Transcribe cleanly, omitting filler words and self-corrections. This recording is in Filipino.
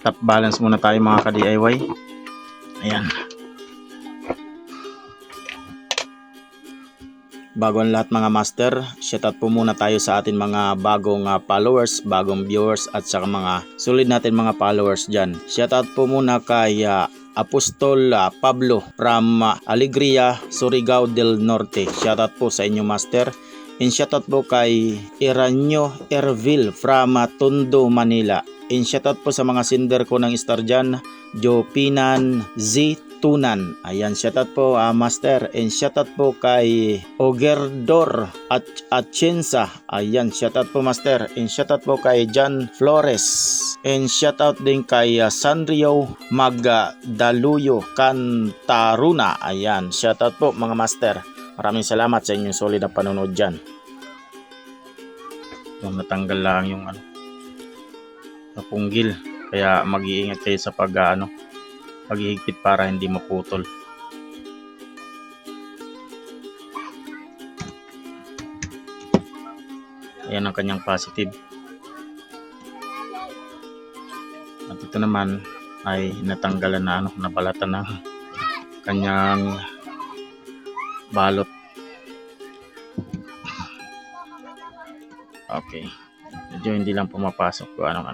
Top balance muna tayo mga ka-DIY. Ayan. Bago ang lahat mga master, shoutout po muna tayo sa atin mga bagong followers, bagong viewers at saka mga solid natin mga followers dyan. Shoutout po muna kay Apostol Pablo from Alegria, Surigao del Norte. Shoutout po sa inyo master. And shoutout po kay Iranyo Ervil from Tondo, Manila. And shoutout po sa mga sender ko ng star dyan, Jopinan Z Tunan. Ayan, shoutout po master. And shoutout po kay Ogerdor at Atienza. Ayan, shoutout po master. And shoutout po kay John Flores. And shoutout din kay Sanrio Magdaluyo Cantaruna. Ayan, shoutout po mga master. Maraming salamat sa inyong solid na panonood dyan. Yung natanggal lang yung napunggil. Kaya mag-iingat kayo sa paghihigpit para hindi maputol. Ayan ang kanyang positive. At ito naman ay natanggalan na nabalatan ng kanyang balot. Okay. Medyo hindi lang pumapasok kung anong